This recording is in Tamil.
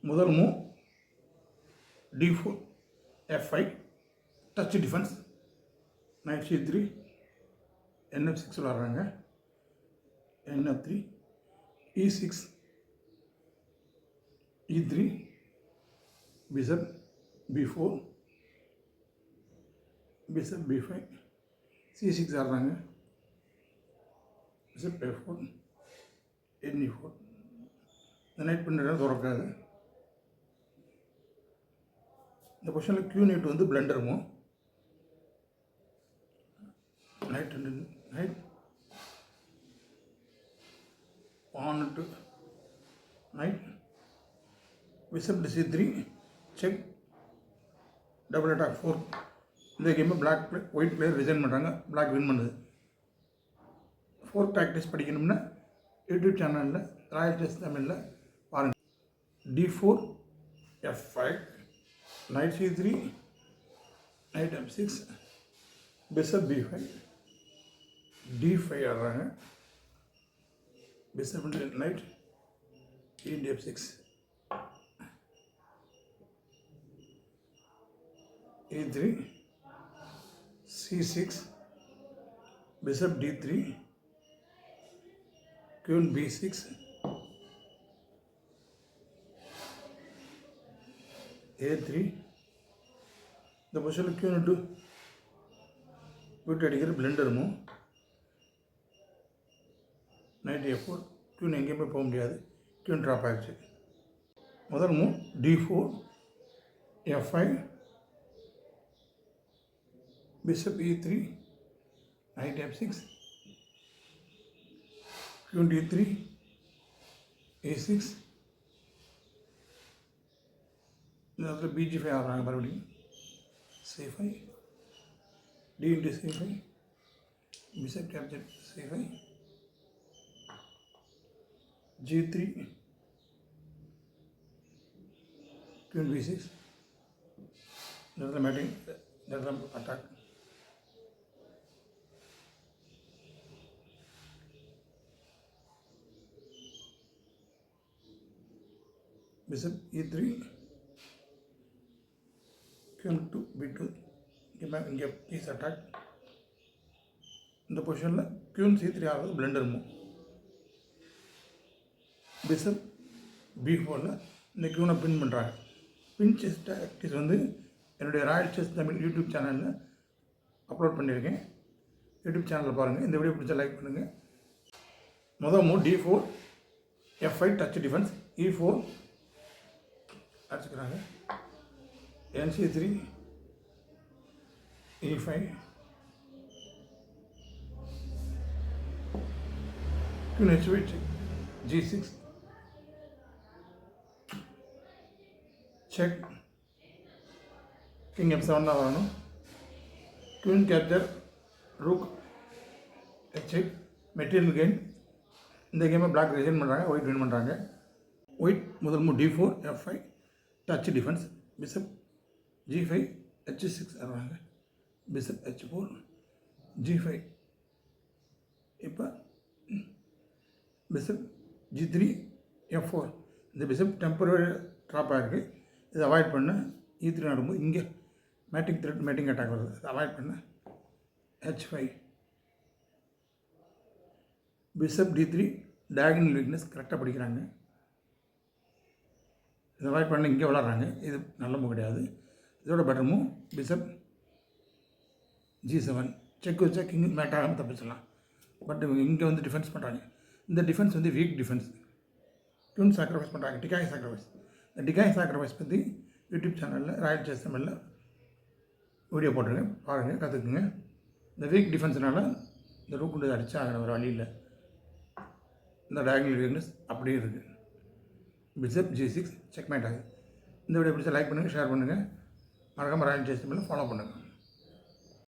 முதல் move D4 F5 touch defence, knight C3 NF6 விளாட்றாங்க, NF3 E6 E3 bishop B4 bishop B5 C6 ஆடுறாங்க, bishop F4 NE4. இந்த நைட் பண்ணுறது திறக்காது. இந்த பொசிஷனில் Q8 வந்து blunder move, knight pawn to knight bishop to C3 check double attack 4. இந்த கேமை ஒயிட் பிளேயர் ரிசைன் பண்ணுறாங்க, பிளாக் வின் பண்ணுது. 4 டாக்டிக்ஸ் படிக்கணும்னா யூடியூப் சேனலில் ராயல் செஸ் தமிழில் பாருங்கள். D4 F5 knight C3 knight F6 bishop B5 D5 ஆடுறாங்க, bishop into knight into F6 E3 C6 bishop D3 queen B6 A3. இந்த பொசிஷனில் Q2 விட்டு அடிக்கிற blender move, knight A4 Q எங்கேயுமே போக முடியாது, Q ட்ராப் ஆகிடுச்சு. முதல் move D4 F5 bishop E3 knight F6 Q D3 A6. இந்த இடத்துல BG5 ஆடுறாங்க, மறுபடியும் C5 D into C5 bishop capture C5 G3 Queen B6. இந்த இடத்துல மேட்டிங், இந்த இடத்துல attack. bishop E3 Queen to B2 இங்கே பீஸ் அட்டாக். இந்த பொசிஷனில் Queen C3 ஆகிறது பிளண்டர் மூவ், bishop B4ல் இந்த Queen பின் பண்ணுறாங்க. பின் செஸ் டாக்டிக்ஸ் வந்து என்னுடைய ராயல் செஸ் தமிழ் யூடியூப் சேனலில் அப்லோட் பண்ணியிருக்கேன், யூடியூப் சேனலில் பாருங்கள். இந்த வீடியோ பிடிச்சா லைக் பண்ணுங்கள். முதல் move D4 F5 touch defence E4 அடிச்சுக்கிறாங்க, NC3 E5 Queen H8 G6 check King F7 தான் வரணும், Queen capture Rook H8 material gain. இந்த கேமை பிளாக் ரிசைன் பண்ணுறாங்க, ஒயிட் வின் பண்ணுறாங்க. ஒயிட் முதல் move D4 F5 touch defence, bishop G5 H6 ஆடுறாங்க, bishop H4 G5. இப்போ bishop G3 F4. இந்த bishop டெம்பரரி ட்ராப் ஆகிருக்கு, இதை அவாய்ட் பண்ண E3 ஆடும்போது இங்கே மேட்டிங் த்ரெட் மேட்டிங் அட்டாக் வருது, இதை அவாய்ட் பண்ண H5 bishop D3 diagonal weakness கரெக்டாக படிக்கிறாங்க, இதை அவாய்ட் பண்ண இங்கே விளாட்றாங்க. இது நல்ல மூவ் கிடையாது, இதோட better move bishop G7 check வச்சா கிங் மேட் ஆகாமல் தப்பிச்சிடலாம். பட் இங்கே வந்து டிஃபென்ஸ் பண்ணுறாங்க. இந்த டிஃபென்ஸ் வந்து வீக் டிஃபென்ஸ், Queen சாக்ரிஃபைஸ் பண்ணுறாங்க, டிகாய் சாக்ரிஃபைஸ். இந்த டிகாய் சாக்ரிஃபைஸ் பற்றி யூடியூப் சேனலில் ராயல் செஸ் தமிழில் வீடியோ போட்டிருக்கேன், பாருங்கள், கற்றுக்குங்க. இந்த வீக் டிஃபென்ஸ்னால இந்த ரூக்குண்டு அடித்தா ஆகிற ஒரு வழி இல்லை, இந்த டயகனல் வீக்னஸ் அப்படியே இருக்குது. bishop G6 செக்மேட் ஆகுது. இந்த வீடியோ பிடிச்சா லைக் பண்ணுங்கள், ஷேர் பண்ணுங்கள், மறக்காமல் ராயல் செஸ் தமிழில் ஃபாலோ பண்ணுங்கள்.